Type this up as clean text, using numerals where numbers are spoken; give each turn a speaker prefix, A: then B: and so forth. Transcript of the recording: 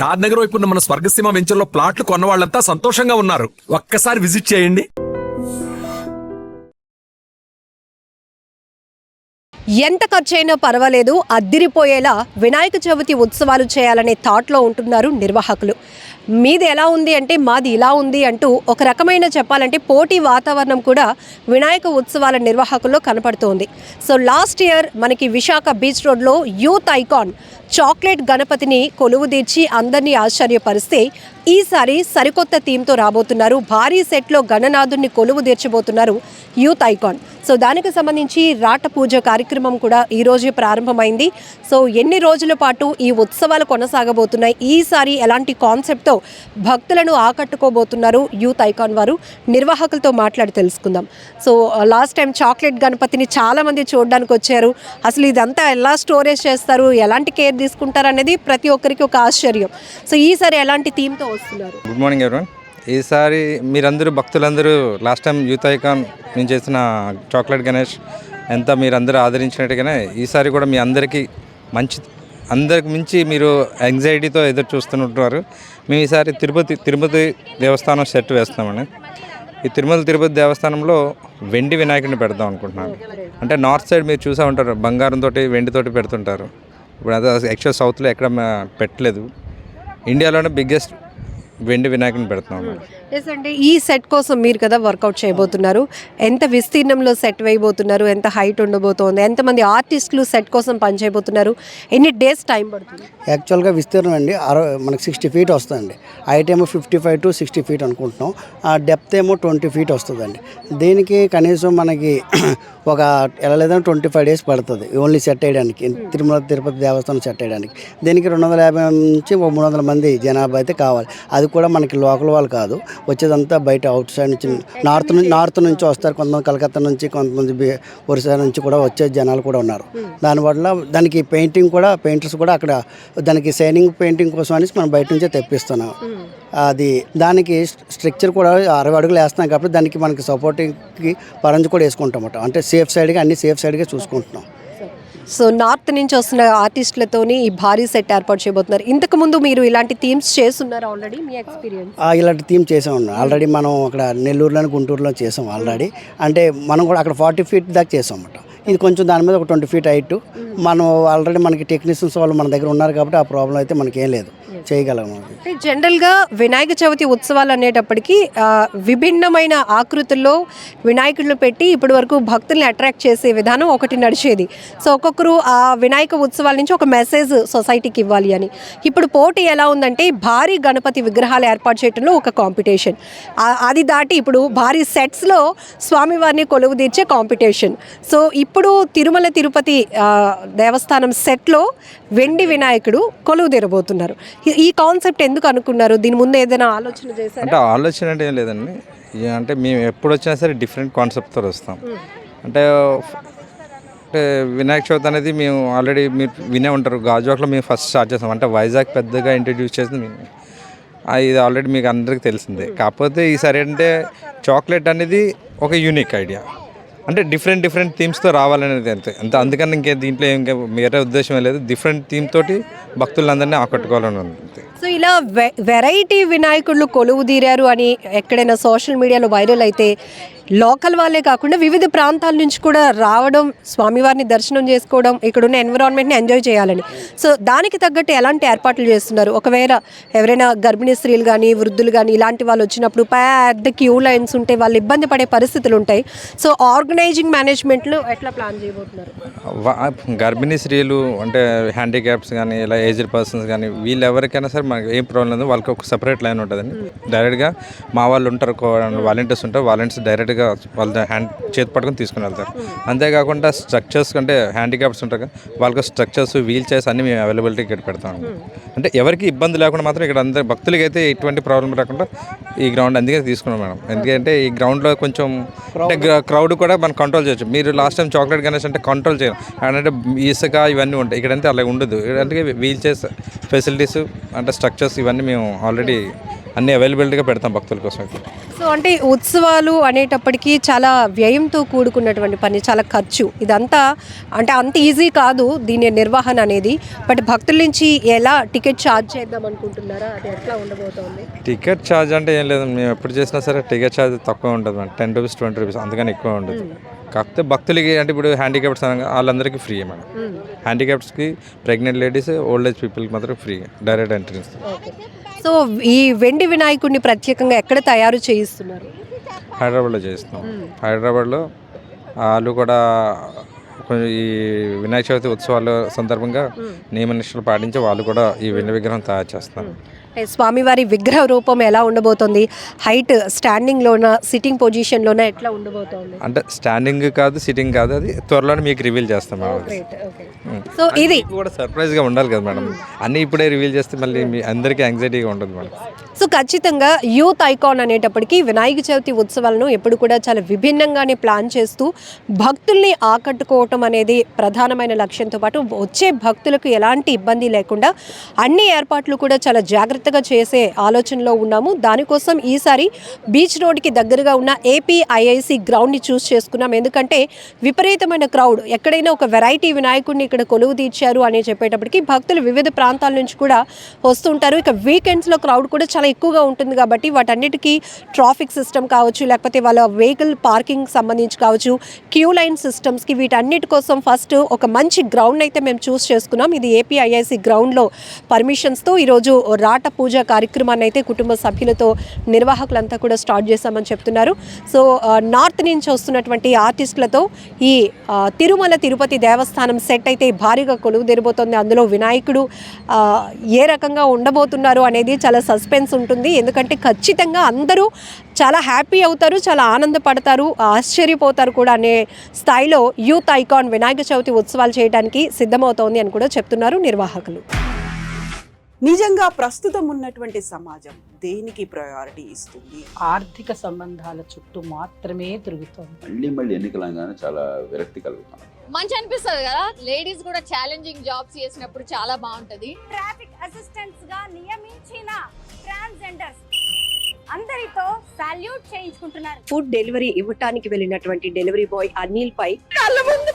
A: షాద్ నగర్ వైపు ఉన్న మన స్వర్గసీమ వెంచర్లో ప్లాట్లు కొన్న వాళ్ళంతా సంతోషంగా ఉన్నారు. ఒక్కసారి విజిట్ చేయండి.
B: ఎంత ఖర్చైనా పర్వాలేదు, అద్దిరిపోయేలా వినాయక చవితి ఉత్సవాలు చేయాలనే థాట్లో ఉంటున్నారు నిర్వాహకులు. మీది ఎలా ఉంది అంటే మాది ఇలా ఉంది అంటూ ఒక రకమైన చెప్పాలంటే పోటీ వాతావరణం కూడా వినాయక ఉత్సవాల నిర్వాహకుల్లో కనపడుతోంది. సో లాస్ట్ ఇయర్ మనకి విశాఖ బీచ్ రోడ్లో యూత్ ఐకాన్ చాక్లెట్ గణపతిని కొలువు తీర్చి అందరినీ ఆశ్చర్యపరిస్తే ఈసారి సరికొత్త థీమ్తో రాబోతున్నారు. భారీ సెట్లో గణనాథుడిని కొలువు తీర్చబోతున్నారు యూత్ ఐకాన్. సో దానికి సంబంధించి రాట పూజ కార్యక్రమం కూడా ఈరోజు ప్రారంభమైంది. సో ఎన్ని రోజుల పాటు ఈ ఉత్సవాలు కొనసాగబోతున్నాయి, ఈసారి ఎలాంటి కాన్సెప్ట్తో భక్తులను ఆకట్టుకోబోతున్నారు యూత్ ఐకాన్ వారు, నిర్వాహకులతో మాట్లాడి తెలుసుకుందాం. సో లాస్ట్ టైం చాక్లెట్ గణపతిని చాలామంది చూడడానికి వచ్చారు. అసలు ఇదంతా ఎలా స్టోరేజ్ చేస్తారు, ఎలాంటి కేర్ తీసుకుంటారు అనేది ప్రతి ఒక్కరికి ఒక ఆశ్చర్యం. సో ఈసారి ఎలాంటి థీమ్తో వస్తున్నారు?
C: Good morning everyone. ఈసారి మీరందరూ భక్తులందరూ లాస్ట్ టైం యూత్ ఐకాన్ నేను చేసిన చాక్లెట్ గణేష్ ఎంత మీరందరూ ఆదరించినట్టుగానే ఈసారి కూడా మీ అందరికీ అందరికి మించి మీరు యాంగ్జైటీతో ఎదురు చూస్తుంటారు. మేము ఈసారి తిరుపతి దేవస్థానం సెట్ వేస్తున్నామని. ఈ తిరుపతి దేవస్థానంలో వెండి వినాయకుడిని పెడదాం అనుకుంటున్నాను. అంటే నార్త్ సైడ్ మీరు చూసా ఉంటారు, బంగారంతో వెండితోటి పెడుతుంటారు. ఇప్పుడు అదే యాక్చువల్ సౌత్లో ఎక్కడ పెట్టలేదు. ఇండియాలోనే బిగ్గెస్ట్ వెండి వినాయకుని పెడుతున్నాం.
B: ఎస్ అంటే ఈ సెట్ కోసం మీరు కదా వర్కౌట్ చేయబోతున్నారు. ఎంత విస్తీర్ణంలో సెట్ వేయబోతున్నారు, ఎంత హైట్ ఉండబోతోంది, ఎంతమంది ఆర్టిస్టులు సెట్ కోసం పనిచేయబోతున్నారు, ఎన్ని డేస్ టైం పడుతుంది?
D: యాక్చువల్గా విస్తీర్ణం అండి మనకి 60 feet వస్తుందండి. హైట్ ఏమో 55 to 60 feet అనుకుంటున్నాం. ఆ డెప్త్ ఏమో 20 feet వస్తుందండి. దీనికి కనీసం మనకి ఒక ఎలా లేదని 25 days పడుతుంది ఓన్లీ సెట్ వేయడానికి, తిరుపతి దేవస్థానం సెట్ వేయడానికి. దీనికి 250 నుంచి 300 మంది జనాభా అయితే కావాలి. అది కూడా మనకి లోకల్ వాళ్ళు కాదు, వచ్చేదంతా బయట అవుట్ సైడ్ నుంచి నార్త్ నుంచి వస్తారు. కొంతమంది కలకత్తా నుంచి, కొంతమంది ఒరిస్సా నుంచి కూడా వచ్చే జనాలు కూడా ఉన్నారు. దానివల్ల దానికి పెయింటర్స్ కూడా అక్కడ దానికి షైనింగ్ పెయింటింగ్ కోసం అనేసి మనం బయట నుంచే తెప్పిస్తున్నాం. దానికి స్ట్రక్చర్ కూడా 60 అడుగులు వేస్తున్నాం కాబట్టి దానికి మనకి సపోర్టింగ్కి పరంజు కూడా వేసుకుంటాం. అంటే సేఫ్ సైడ్గా చూసుకుంటున్నాం.
B: సో నార్త్ నుంచి వస్తున్న ఆర్టిస్టులతోని ఈ భారీ సెట్ ఏర్పాటు చేయబోతున్నారు. ఇంతకుముందు మీరు ఇలాంటి థీమ్స్ చేస్తున్నారు ఆల్రెడీ? మీ ఎక్స్పీరియన్స్?
D: ఇలాంటి థీమ్ చేసాం ఆల్రెడీ. మనం అక్కడ నెల్లూరులోని గుంటూరులో చేసాం ఆల్రెడీ. అంటే మనం కూడా అక్కడ 40 feet దాకా చేసాం అన్నమాట. ఇది కొంచెం దాని మీద ఒక 20 feet హైట్. మనం ఆల్రెడీ మనకి టెక్నీషియన్స్ వాళ్ళు మన దగ్గర ఉన్నారు కాబట్టి ఆ ప్రాబ్లం అయితే మనకి ఏం లేదు, చేయగలము.
B: జనరల్గా వినాయక చవితి ఉత్సవాలు అనేటప్పటికీ విభిన్నమైన ఆకృతుల్లో వినాయకుడిని పెట్టి ఇప్పటి వరకు భక్తుల్ని అట్రాక్ట్ చేసే విధానం ఒకటి నడిచేది. సో ఒక్కొక్కరు ఆ వినాయక ఉత్సవాల నుంచి ఒక మెసేజ్ సొసైటీకి ఇవ్వాలి అని. ఇప్పుడు పోటీ ఎలా ఉందంటే భారీ గణపతి విగ్రహాలు ఏర్పాటు చేయడంలో ఒక కాంపిటీషన్, అది దాటి ఇప్పుడు భారీ సెట్స్లో స్వామివారిని కొలువు తీర్చే కాంపిటీషన్. సో ఇప్పుడు తిరుపతి దేవస్థానం సెట్లో వెండి వినాయకుడు కొలువు తీరబోతున్నారు. ఈ కాన్సెప్ట్ ఎందుకు అనుకున్నారు? దీని ముందు ఏదైనా ఆలోచన చేశారు?
C: అంటే ఆలోచన అంటే ఏం లేదండి. అంటే మేము ఎప్పుడు వచ్చినా సరే డిఫరెంట్ కాన్సెప్ట్తో వస్తాం. అంటే వినాయక చవితి అనేది మేము ఆల్రెడీ మీరు వినే ఉంటారు, గాజువాకలో మేము ఫస్ట్ స్టార్ట్ చేస్తాం. అంటే వైజాగ్ పెద్దగా ఇంట్రడ్యూస్ చేసింది మేము. ఇది ఆల్రెడీ మీకు అందరికీ తెలిసిందే. కాకపోతే ఈసారి అంటే చాక్లెట్ అనేది ఒక యూనిక్ ఐడియా. అంటే డిఫరెంట్ థీమ్స్తో రావాలనేది అంతే. అందుకని దీంట్లో ఇంకా వేరే ఉద్దేశం లేదు. డిఫరెంట్ థీమ్ తోటి భక్తులందరినీ ఆకట్టుకోవాలని ఉంది.
B: సో ఇలా వెరైటీ వినాయకుళ్ళు కొలువు తీరారు అని ఎక్కడైనా సోషల్ మీడియాలో వైరల్ అయితే లోకల్ వాళ్ళే కాకుండా వివిధ ప్రాంతాల నుంచి కూడా రావడం, స్వామివారిని దర్శనం చేసుకోవడం, ఇక్కడున్న ఎన్విరాన్మెంట్ని ఎంజాయ్ చేయాలని. సో దానికి తగ్గట్టు ఎలాంటి ఏర్పాట్లు చేస్తున్నారు? ఒకవేళ ఎవరైనా గర్భిణీ స్త్రీలు కానీ, వృద్ధులు కానీ ఇలాంటి వాళ్ళు వచ్చినప్పుడు పెద్ద క్యూ లైన్స్ ఉంటే వాళ్ళు ఇబ్బంది పడే పరిస్థితులు ఉంటాయి. సో ఆర్గనైజింగ్ మేనేజ్మెంట్లో ఎట్లా ప్లాన్ చేయబోతున్నారు?
C: గర్భిణీ స్త్రీలు అంటే హ్యాండిక్యాప్స్ కానీ, ఇలా ఏజ్డ్ పర్సన్స్ కానీ, వీళ్ళు ఎవరికైనా సరే మనకి ఏం ప్రాబ్లం లేదు. వాళ్ళకి ఒక సెపరేట్ లైన్ ఉంటుందండి. డైరెక్ట్గా మా వాళ్ళు ఉంటారు, వాలంటీర్స్ ఉంటారు. వాలంటీర్స్ డైరెక్ట్గా వాళ్ళ చేతి పట్టుకొని తీసుకుని వెళ్తారు. అంతేకాకుండా స్ట్రక్చర్స్ అంటే హ్యాండిక్యాప్స్ ఉంటారు, వాళ్ళకి స్ట్రక్చర్స్, వీల్ చైర్స్ అన్నీ మేము అవైలబిలిటీ ఇక్కడ పెడతాం. అంటే ఎవరికి ఇబ్బంది లేకుండా మాత్రం ఇక్కడ అందరు భక్తులకి అయితే ఎటువంటి ప్రాబ్లం రాకుండా ఈ గ్రౌండ్ అందుకే తీసుకున్నాం మేడం. ఎందుకంటే ఈ గ్రౌండ్లో కొంచెం అంటే క్రౌడ్ కూడా మనం కంట్రోల్ చేయొచ్చు. మీరు లాస్ట్ టైం చాక్లెట్ గణేష్ అంటే కంట్రోల్ చేయాలి, అంటే ఇసుక ఇవన్నీ ఉంటాయి. ఇక్కడంటే అలా ఉండదు. అంటే వీల్ చైర్స్ ఫెసిలిటీస్ అంటే స్ట్రక్చర్స్ ఇవన్నీ మేము ఆల్రెడీ అన్ని అవైలబిలిటీగా పెడతాం భక్తుల కోసం.
B: సో అంటే ఉత్సవాలు అనేటప్పటికీ చాలా వ్యయంతో కూడుకున్నటువంటి పని, చాలా ఖర్చు. ఇదంతా అంటే అంత ఈజీ కాదు దీని నిర్వహణ అనేది. బట్ భక్తుల నుంచి ఎలా టికెట్ ఛార్జ్ చేద్దాం అనుకుంటున్నారా, అది ఎట్లా ఉండబోతోంది?
C: టికెట్ ఛార్జ్ అంటే ఏం లేదు, మేము ఎప్పుడు చేసినా సరే టికెట్ ఛార్జ్ తక్కువ ఉంటుంది మేడం, 10 రూపీస్ 20 రూపీస్, అందుకని ఎక్కువ ఉంటుంది. కాకపోతే భక్తులకి అంటే ఇప్పుడు హ్యాండిక్యాప్స్ వాళ్ళందరికీ ఫ్రీ మేడం. హ్యాండిక్యాప్స్కి, ప్రెగ్నెంట్ లేడీస్, ఓల్డ్ ఏజ్ పీపుల్కి మాత్రం ఫ్రీ డైరెక్ట్ ఎంట్రీ ఇస్తారు.
B: సో ఈ వెండి వినాయకుడిని ప్రత్యేకంగా ఎక్కడ తయారు చేయిస్తున్నారు?
C: హైదరాబాద్లో చేస్తున్నాం. హైదరాబాద్లో వాళ్ళు కూడా కొంచెం ఈ వినాయక చవితి ఉత్సవాల సందర్భంగా నియమనిష్టలు పాటించి వాళ్ళు కూడా ఈ వెండి విగ్రహం తయారు చేస్తున్నారు.
B: స్వామివారి విగ్రహ రూపం ఎలా ఉండబోతోంది? హైట్ స్టాండింగ్లోనా, సిట్టింగ్ పొజిషన్లోనా, ఎట్లా ఉండబోతోంది?
C: అంటే స్టాండింగ్ కాదు, సిట్టింగ్ కాదు, అది త్వరలోనే మీకు రివీల్ చేస్తాం మేడం.
B: సో ఇది
C: కూడా సర్ప్రైజ్గా ఉండాలి కదా మేడం, అన్నీ ఇప్పుడే రివీల్ చేస్తే మళ్ళీ మీ అందరికీ యాంగ్జైటీగా ఉంటుంది మేడం.
B: సో ఖచ్చితంగా యూత్ ఐకాన్ అనేటప్పటికీ వినాయక చవితి ఉత్సవాలను ఎప్పుడు కూడా చాలా విభిన్నంగానే ప్లాన్ చేస్తూ భక్తుల్ని ఆకట్టుకోవటం అనేది ప్రధానమైన లక్ష్యంతో పాటు వచ్చే భక్తులకు ఎలాంటి ఇబ్బంది లేకుండా అన్ని ఏర్పాట్లు కూడా చాలా జాగ్రత్తగా చేసే ఆలోచనలో ఉన్నాము. దానికోసం ఈసారి బీచ్ రోడ్కి దగ్గరగా ఉన్న ఏపీఐఐసి గ్రౌండ్ని చూస్ చేసుకున్నాం. ఎందుకంటే విపరీతమైన క్రౌడ్, ఎక్కడైనా ఒక వెరైటీ వినాయకుడిని ఇక్కడ కొలువు తీర్చారు అని చెప్పేటప్పటికి భక్తులు వివిధ ప్రాంతాల నుంచి కూడా వస్తుంటారు. ఇక వీకెండ్స్లో క్రౌడ్ కూడా చాలా ఎక్కువగా ఉంటుంది కాబట్టి వాటన్నిటికీ ట్రాఫిక్ సిస్టమ్ కావచ్చు, లేకపోతే వాళ్ళ వెహికల్ పార్కింగ్ సంబంధించి కావచ్చు, క్యూ లైన్ సిస్టమ్స్కి, వీటన్నిటి కోసం ఫస్ట్ ఒక మంచి గ్రౌండ్ అయితే మేము చూస్ చేసుకున్నాం. ఇది ఏపీఐఐసి గ్రౌండ్లో పర్మిషన్స్తో ఈరోజు రాట పూజ కార్యక్రమాన్ని అయితే కుటుంబ సభ్యులతో నిర్వాహకులంతా కూడా స్టార్ట్ చేశామని చెప్తున్నారు. సో నార్త్ నుంచి వస్తున్నటువంటి ఆర్టిస్టులతో ఈ తిరుమల తిరుపతి దేవస్థానం సెట్ అయితే భారీగా కొలువు తెరబోతోంది. అందులో వినాయకుడు ఏ రకంగా ఉండబోతున్నారు అనేది చాలా సస్పెన్స్ ఉంటుంది. ఎందుకంటే ఖచ్చితంగా అందరూ చాలా హ్యాపీ అవుతారు, చాలా ఆనందపడతారు, ఆశ్చర్యపోతారు కూడా అనే స్థాయిలో యూత్ ఐకాన్ వినాయక చవితి ఉత్సవాలు చేయడానికి సిద్ధమవుతోంది అని కూడా చెప్తున్నారు నిర్వాహకులు.
E: నిజంగా ప్రస్తుతం ఉన్నటువంటి సమాజం దేనికి ప్రయారిటీ ఇస్తుంది?
F: ఆర్థిక సంబంధాల చుట్టూ మాత్రమే తిరుగుతుంది.
G: మళ్ళీ ఎన్నికలంగానే చాలా విరక్తి కలుగుతాం.
H: మంచి అనిపిస్తుంది కదా, లేడీస్ కూడా ఛాలెంజింగ్ జాబ్స్ చేసినప్పుడు చాలా బాగుంటది.
I: ట్రాఫిక్ అసిస్టెంట్స్ గా నియమించిన ట్రాన్స్జెండర్స్ అందరితో సాల్యూట్ చేయించుకుంటున్నారు.
B: ఫుడ్ డెలివరీ ఇవ్వటానికి వెళ్ళినటువంటి డెలివరీ బాయ్ అనిల్ పై కళ్ళ ముందు